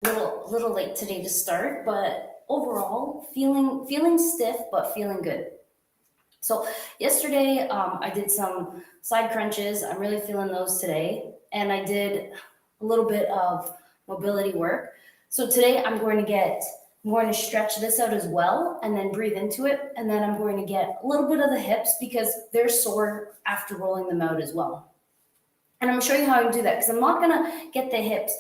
Little late today to start, but overall feeling stiff but feeling good. So yesterday I did some side crunches. I'm really feeling those today, and I did a little bit of mobility work. So today I'm going to stretch this out as well, and then breathe into it, and then I'm going to get a little bit of the hips because they're sore after rolling them out as well. And I'm gonna show you how I do that because I'm not gonna get the hips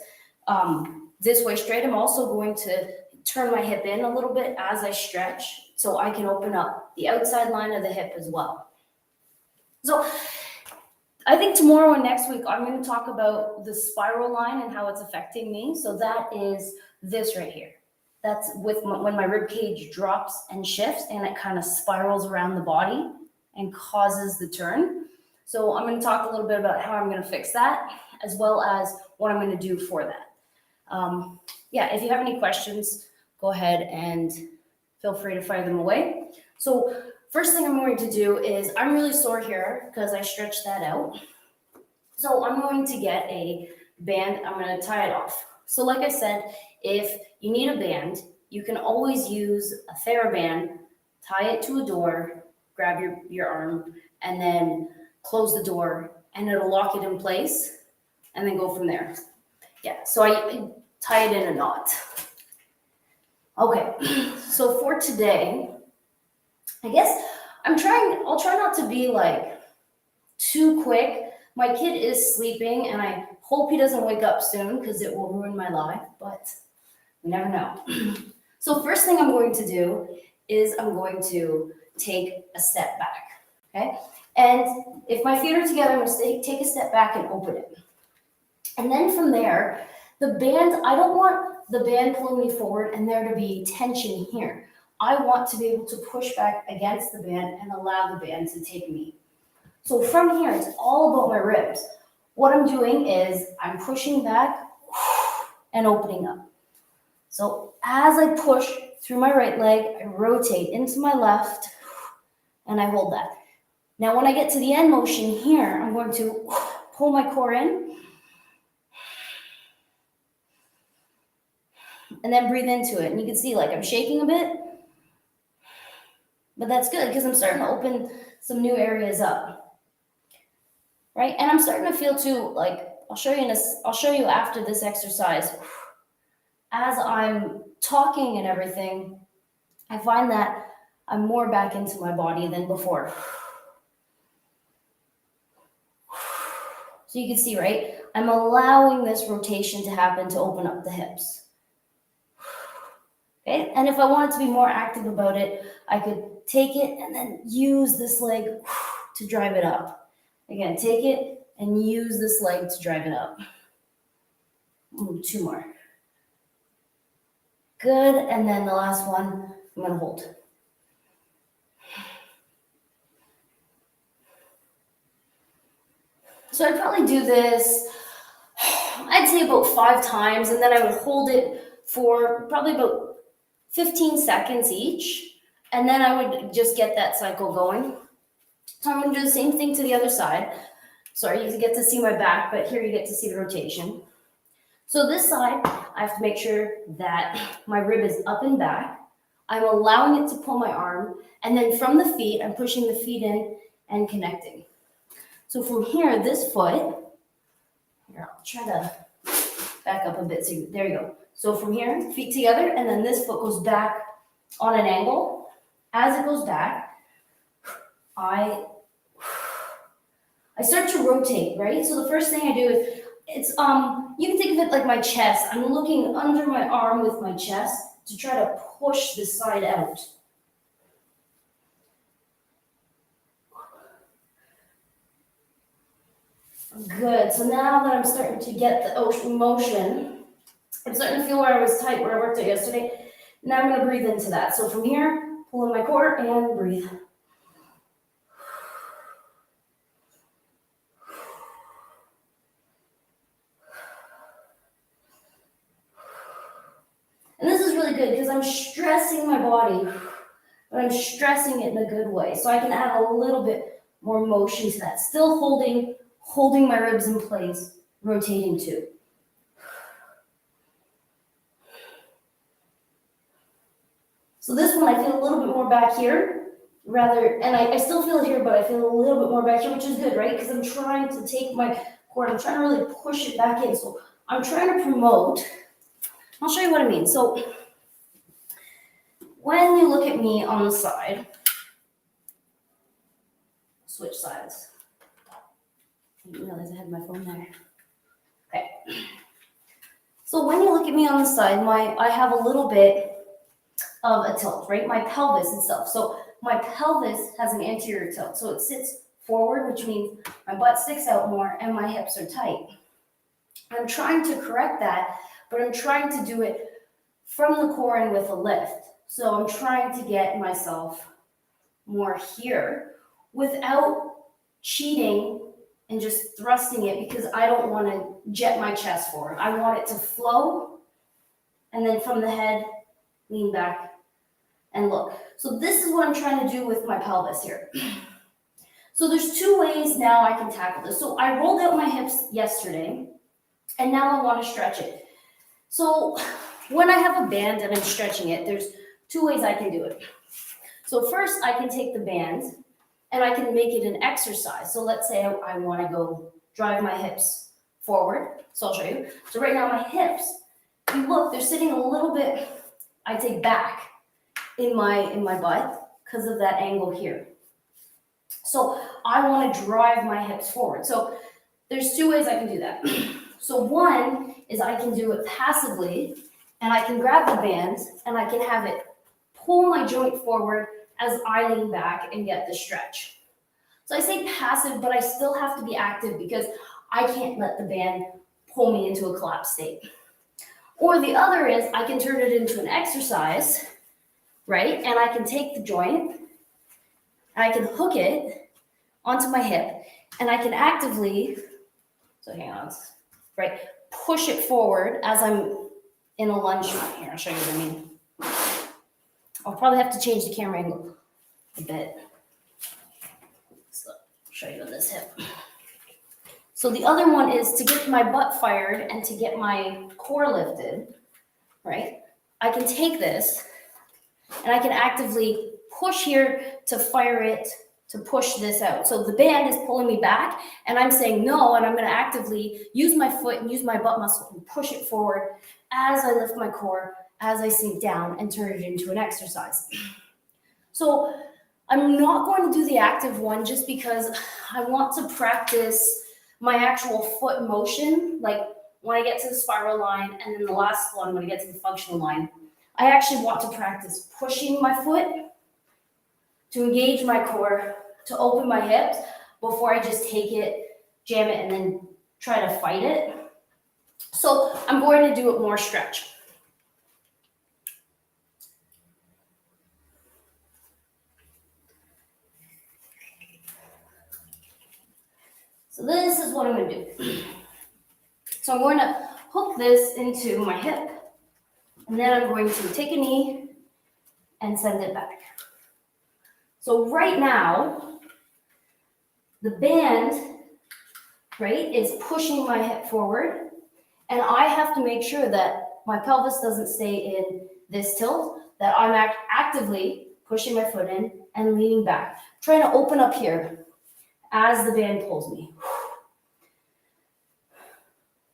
this way straight. I'm also going to turn my hip in a little bit as I stretch so I can open up the outside line of the hip as well. So I think tomorrow and next week, I'm going to talk about the spiral line and how it's affecting me. So that is this right here. That's when my rib cage drops and shifts and it kind of spirals around the body and causes the turn. So I'm going to talk a little bit about how I'm going to fix that, as well as what I'm going to do for that. If you have any questions, go ahead and feel free to fire them away. So first thing I'm going to do is, I'm really sore here because I stretched that out. So I'm going to get a band. I'm going to tie it off. So like I said, if you need a band, you can always use a TheraBand, tie it to a door, grab your arm, and then close the door, and it'll lock it in place, and then go from there. Yeah, so I tie it in a knot. Okay, so for today, I guess I'll try not to be like too quick. My kid is sleeping and I hope he doesn't wake up soon because it will ruin my life, but we never know. So first thing I'm going to do is I'm going to take a step back, okay? And if my feet are together, I'm going to take a step back and open it. And then from there, the band, I don't want the band pulling me forward and there to be tension here. I want to be able to push back against the band and allow the band to take me. So from here, it's all about my ribs. What I'm doing is I'm pushing back and opening up. So as I push through my right leg, I rotate into my left and I hold that. Now when I get to the end motion here, I'm going to pull my core in and then breathe into it. And you can see like I'm shaking a bit, but that's good because I'm starting to open some new areas up, right? And I'm starting to feel too, like I'll show you after this exercise. As I'm talking and everything, I find that I'm more back into my body than before. So you can see, right? I'm allowing this rotation to happen to open up the hips. Okay, and if I wanted to be more active about it, I could take it and then use this leg to drive it up. Again, take it and use this leg to drive it up. Ooh, 2 more. Good, and then the last one, I'm gonna hold. So I'd probably do this, I'd say about 5 times, and then I would hold it for probably about 15 seconds each, and then I would just get that cycle going. So I'm gonna do the same thing to the other side. Sorry, you get to see my back, but here you get to see the rotation. So this side, I have to make sure that my rib is up and back. I'm allowing it to pull my arm, and then from the feet, I'm pushing the feet in and connecting. So from here, this foot, here, I'll try to back up a bit. So there you go. So from here, feet together, and then this foot goes back on an angle. As it goes back, I start to rotate, right? So the first thing I do is, you can think of it like my chest. I'm looking under my arm with my chest to try to push the side out. Good, so now that I'm starting to get the ocean motion, I'm starting to feel where I was tight, where I worked out yesterday. Now I'm gonna breathe into that. So from here, pull in my core and breathe. And this is really good because I'm stressing my body, but I'm stressing it in a good way. So I can add a little bit more motion to that. Still holding my ribs in place, rotating too. So this one, I feel a little bit more back here, and I still feel it here, but I feel a little bit more back here, which is good, right? Because I'm trying to take my core, I'm trying to really push it back in. So I'm trying to promote, I'll show you what I mean. So when you look at me on the side, switch sides. I didn't realize I had my phone there. Okay. So when you look at me on the side, I have a little bit of a tilt, right? My pelvis itself. So my pelvis has an anterior tilt. So it sits forward, which means my butt sticks out more and my hips are tight. I'm trying to correct that, but I'm trying to do it from the core and with a lift. So I'm trying to get myself more here without cheating and just thrusting it, because I don't want to jet my chest forward. I want it to flow, and then from the head, lean back and look. So this is what I'm trying to do with my pelvis here. So there's two ways now I can tackle this. So I rolled out my hips yesterday, and now I want to stretch it. So when I have a band and I'm stretching it, there's two ways I can do it. So first, I can take the band and I can make it an exercise. So let's say I want to go drive my hips forward. So I'll show you. So right now my hips, if you look, they're sitting a little bit, I'd say back in my butt because of that angle here. So I want to drive my hips forward. So there's two ways I can do that. So one is I can do it passively, and I can grab the band and I can have it pull my joint forward as I lean back and get the stretch. So I say passive, but I still have to be active because I can't let the band pull me into a collapsed state. Or the other is I can turn it into an exercise, right? And I can take the joint and I can hook it onto my hip and I can actively, so hang on, right? Push it forward as I'm in a lunge. Here, I'll show you what I mean. I'll probably have to change the camera angle a bit. So I'll show you on this hip. So the other one is to get my butt fired and to get my core lifted, right? I can take this and I can actively push here to fire it, to push this out. So the band is pulling me back and I'm saying no, and I'm going to actively use my foot and use my butt muscle and push it forward as I lift my core, as I sink down and turn it into an exercise. So I'm not going to do the active one just because I want to practice my actual foot motion, like when I get to the spiral line, and then the last one when I get to the functional line. I actually want to practice pushing my foot to engage my core, to open my hips before I just take it, jam it, and then try to fight it. So I'm going to do it more stretch. So this is what I'm going to do. So I'm going to hook this into my hip, and then I'm going to take a knee and send it back. So right now, the band, right, is pushing my hip forward, and I have to make sure that my pelvis doesn't stay in this tilt, that I'm actively pushing my foot in and leaning back, trying to open up here as the band pulls me.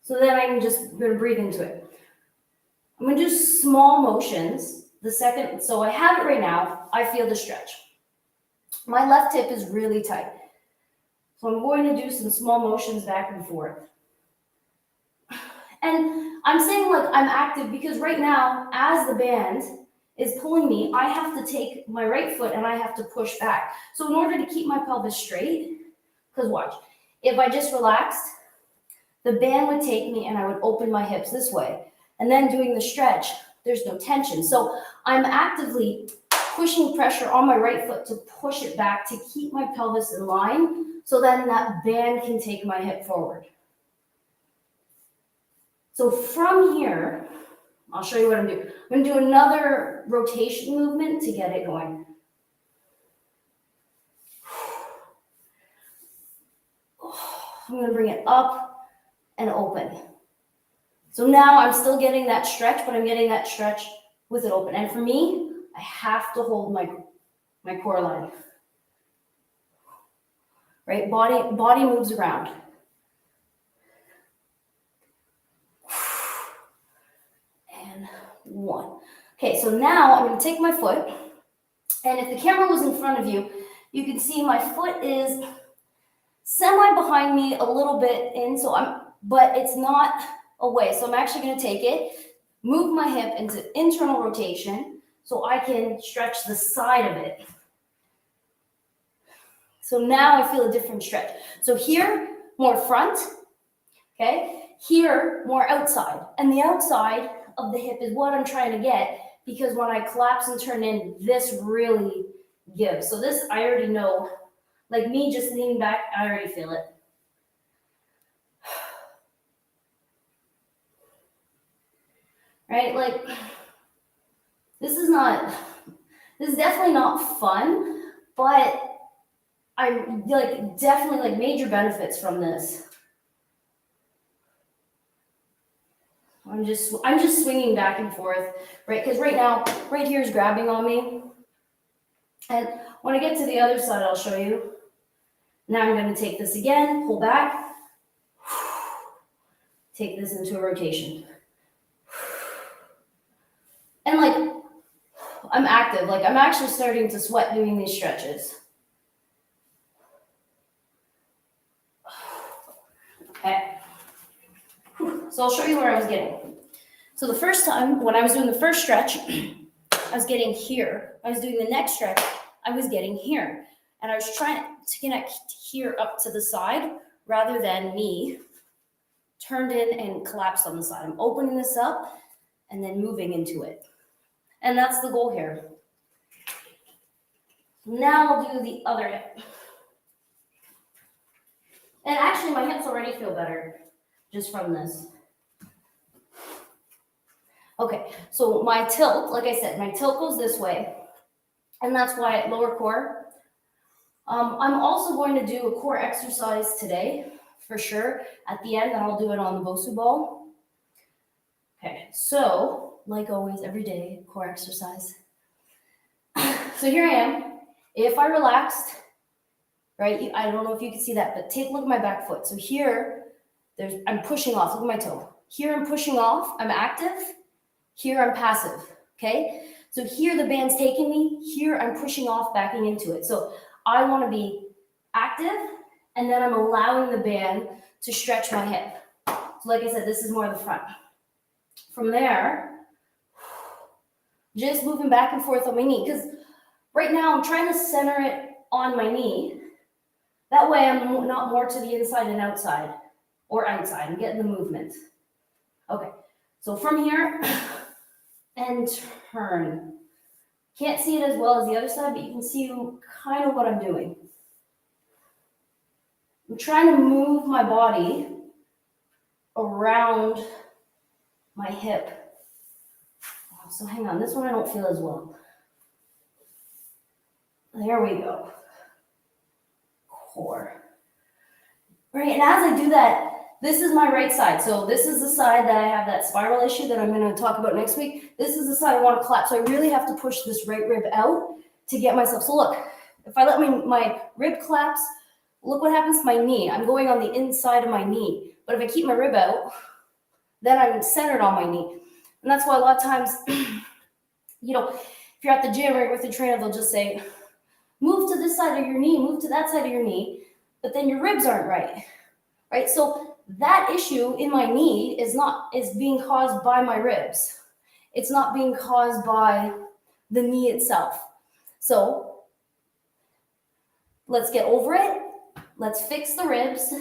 So then I'm just going to breathe into it. I'm going to do small motions. So I have it right now. I feel the stretch. My left hip is really tight. So I'm going to do some small motions back and forth. And I'm saying like I'm active because right now, as the band is pulling me, I have to take my right foot and I have to push back. So in order to keep my pelvis straight, because watch, if I just relaxed, the band would take me and I would open my hips this way. And then doing the stretch, there's no tension. So I'm actively pushing pressure on my right foot to push it back to keep my pelvis in line so then that band can take my hip forward. So from here, I'll show you what I'm doing. I'm going to do another rotation movement to get it going. I'm going to bring it up and open. So now I'm still getting that stretch, but I'm getting that stretch with it open. And for me, I have to hold my core line. Right? Body moves around. And 1. Okay, so now I'm going to take my foot, and if the camera was in front of you, you can see my foot is semi behind me a little bit in, but it's not away. So I'm actually going to take it, move my hip into internal rotation so I can stretch the side of it. So now I feel a different stretch. So here, more front, okay? Here, more outside. And the outside of the hip is what I'm trying to get, because when I collapse and turn in, this really gives. So this, I already know, like me just leaning back, I already feel it. Right? Like, this is definitely not fun, but I like definitely like major benefits from this. I'm just swinging back and forth, right? Because right now, right here is grabbing on me. And when I get to the other side, I'll show you. Now I'm going to take this again, pull back, take this into a rotation. And like, I'm active. Like, I'm actually starting to sweat doing these stretches. Okay. So I'll show you where I was getting. So the first time, when I was doing the first stretch, I was getting here. I was doing the next stretch, I was getting here. And I was trying to connect here up to the side rather than me turned in and collapsed on the side. I'm opening this up and then moving into it. And that's the goal here. Now I'll do the other hip. And actually my hips already feel better just from this. Okay, so my tilt, like I said, my tilt goes this way. And that's why lower core. I'm also going to do a core exercise today, for sure, at the end, and I'll do it on the Bosu ball. Okay, so, like always, every day, core exercise. So here I am. If I relaxed, right, I don't know if you can see that, but take a look at my back foot. So here, I'm pushing off. Look at my toe. Here I'm pushing off. I'm active. Here I'm passive, okay? So here the band's taking me. Here I'm pushing off, backing into it. So I want to be active, and then I'm allowing the band to stretch my hip. So like I said, this is more the front. From there, just moving back and forth on my knee, because right now I'm trying to center it on my knee. That way I'm not more to the inside and outside, or outside. I'm getting the movement. Okay, so from here, and turn. Can't see it as well as the other side, but you can see kind of what I'm doing. I'm trying to move my body around my hip. So hang on, this one I don't feel as well. There we go. Core. Right, and as I do that, this is my right side. So this is the side that I have that spiral issue that I'm going to talk about next week. This is the side I want to collapse. So I really have to push this right rib out to get myself. So look, if I let my rib collapse, look what happens to my knee. I'm going on the inside of my knee. But if I keep my rib out, then I'm centered on my knee. And that's why a lot of times, you know, if you're at the gym or with the trainer, they'll just say, move to this side of your knee, move to that side of your knee, but then your ribs aren't right, right? So that issue in my knee is being caused by my ribs. It's not being caused by the knee itself. So let's get over it. Let's fix the ribs,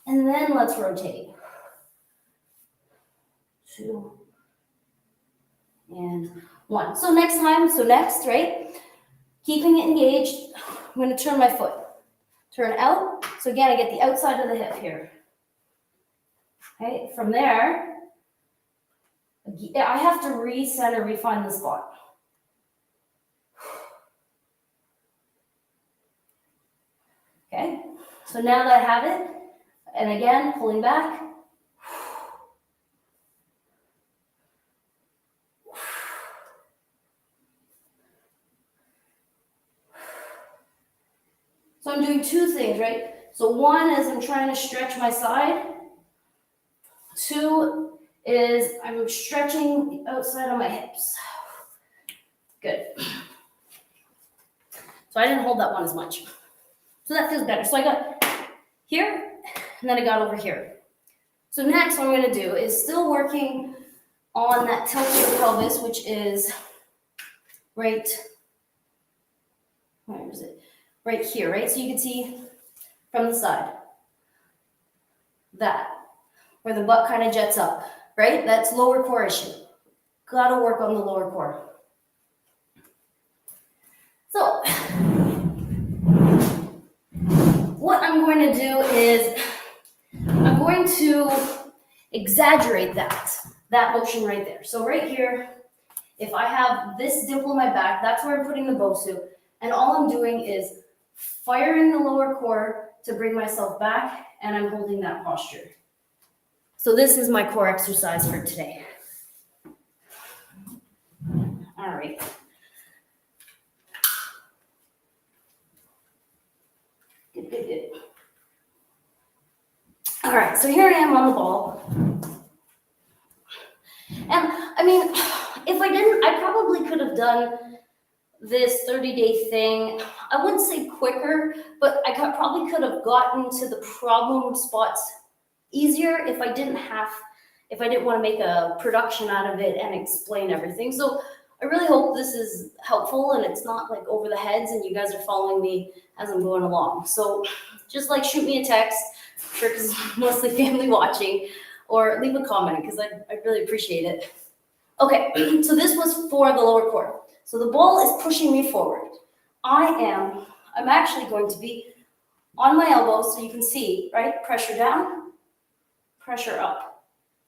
and then let's rotate. 2 and 1. So next, right? Keeping it engaged, I'm going to turn my foot. Turn out. So again, I get the outside of the hip here. Okay, from there, I have to recenter, refine the spot. Okay, so now that I have it, and again, pulling back. So I'm doing two things, right? So one is I'm trying to stretch my side. Two is I'm stretching the outside of my hips. Good. So I didn't hold that one as much. So that feels better. So I got here, and then I got over here. So next what I'm gonna do is still working on that tilt of the pelvis, which is right, where is it? Right here, right? So you can see from the side, that, where the butt kind of jets up, right? That's lower core issue. Gotta work on the lower core. So, what I'm going to do is, I'm going to exaggerate that motion right there. So right here, if I have this dimple in my back, that's where I'm putting the Bosu, and all I'm doing is firing the lower core to bring myself back, and I'm holding that posture. So this is my core exercise for today. All right. Good, good, good. All right, so here I am on the ball. And I mean, if I didn't, I probably could have done this 30-day thing. I wouldn't say quicker, but I probably could have gotten to the problem spots easier if I didn't want to make a production out of it and explain everything. So I really hope this is helpful and it's not like over the heads and you guys are following me as I'm going along. So just like shoot me a text, sure, because it's mostly family watching, or leave a comment because I really appreciate it. Okay, so this was for the lower core. So the ball is pushing me forward. I'm actually going to be on my elbows so you can see, right? Pressure down, pressure up,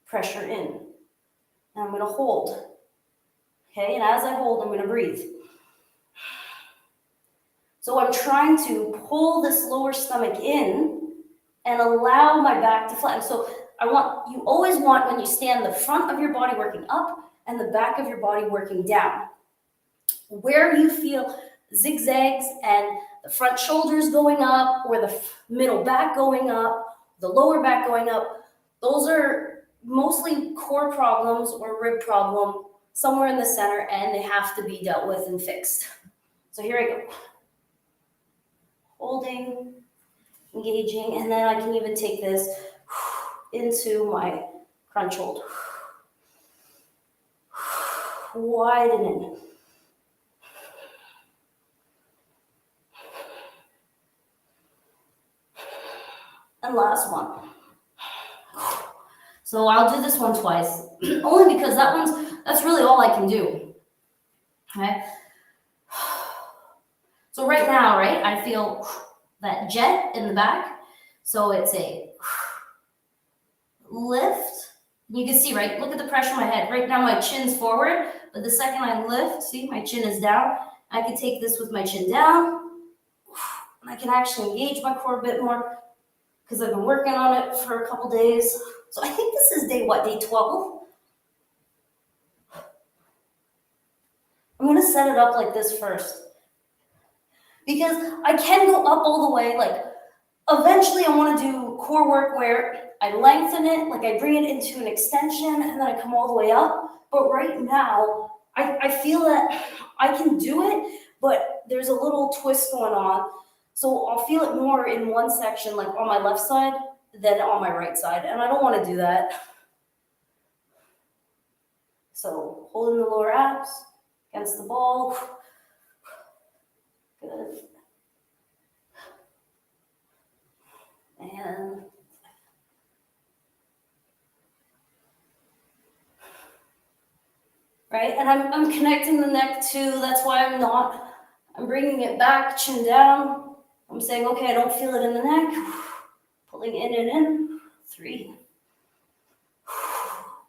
pressure in. And I'm gonna hold. Okay, and as I hold, I'm gonna breathe. So I'm trying to pull this lower stomach in and allow my back to flatten. So you always want, when you stand, the front of your body working up and the back of your body working down. Where you feel zigzags and the front shoulders going up, or the middle back going up, the lower back going up, those are mostly core problems or rib problem somewhere in the center, and they have to be dealt with and fixed. So here I go. Holding, engaging, and then I can even take this into my crunch hold. Widening. And last one. So I'll do this one twice, only because that's really all I can do. Okay. So right now, right, I feel that jet in the back. So it's a lift. You can see, right, look at the pressure on my head. Right now my chin's forward, but the second I lift, see, my chin is down. I can take this with my chin down. And I can actually engage my core a bit more because I've been working on it for a couple days. So I think this is day 12? I'm gonna set it up like this first, because I can go up all the way. Like eventually I wanna do core work where I lengthen it, like I bring it into an extension and then I come all the way up. But right now, I feel that I can do it, but there's a little twist going on. So I'll feel it more in one section, like on my left side, than on my right side. And I don't want to do that. So holding the lower abs against the ball. Good. And right, and I'm connecting the neck too. That's why I'm bringing it back, chin down. I'm saying, okay, I don't feel it in the neck. Pulling in and in. 3,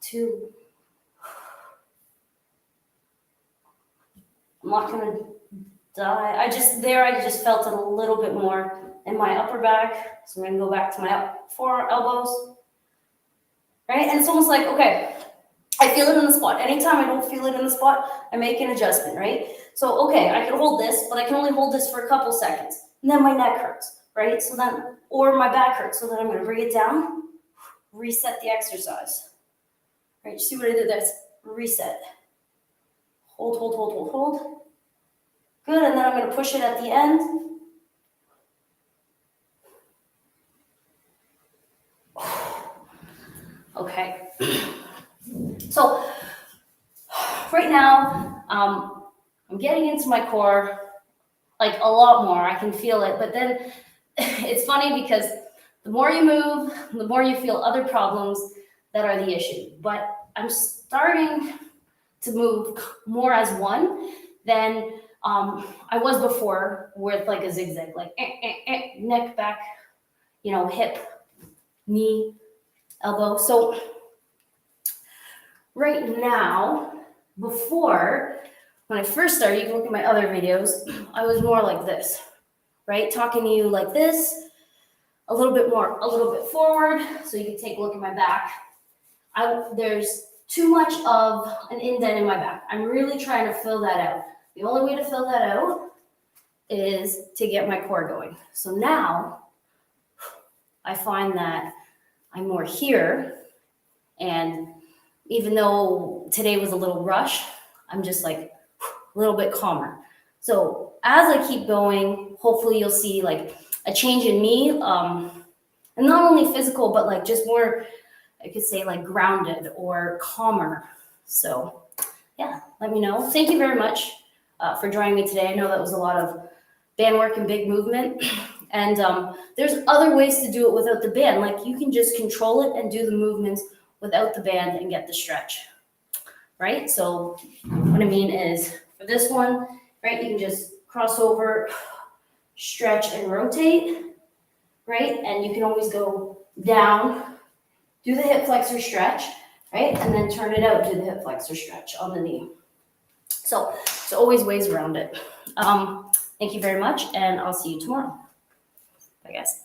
2. I'm not gonna die. I just felt it a little bit more in my upper back. So I'm gonna go back to my four elbows. Right, and it's almost like, okay, I feel it in the spot. Anytime I don't feel it in the spot, I make an adjustment, right? So, okay, I can hold this, but I can only hold this for a couple seconds. and then my neck hurts, right? So then, or my back hurts, so then I'm gonna bring it down, reset the exercise, right? You see what I did there? Reset. Hold, hold, hold, hold, hold. Good, and then I'm gonna push it at the end. Okay. So right now, I'm getting into my core like a lot more. I can feel it, but then it's funny because the more you move, the more you feel other problems that are the issue. But I'm starting to move more as one than I was before with like a zigzag, like neck, back, hip, knee, elbow. So right now, before, when I first started, you can look at my other videos, I was more like this, right? Talking to you like this, a little bit forward, so you can take a look at my back. There's too much of an indent in my back. I'm really trying to fill that out. The only way to fill that out is to get my core going. So now I find that I'm more here, and even though today was a little rush, I'm just like a little bit calmer. So as I keep going, hopefully you'll see like a change in me, and not only physical, but like just more, I could say like grounded or calmer. So yeah, let me know. Thank you very much for joining me today. I know that was a lot of band work and big movement. And there's other ways to do it without the band. Like you can just control it and do the movements without the band and get the stretch, right? So what I mean is for this one, right, you can just cross over, stretch and rotate, right? And you can always go down, do the hip flexor stretch, right? And then turn it out, do the hip flexor stretch on the knee. So there's always ways around it. Thank you very much, and I'll see you tomorrow. Bye, guys.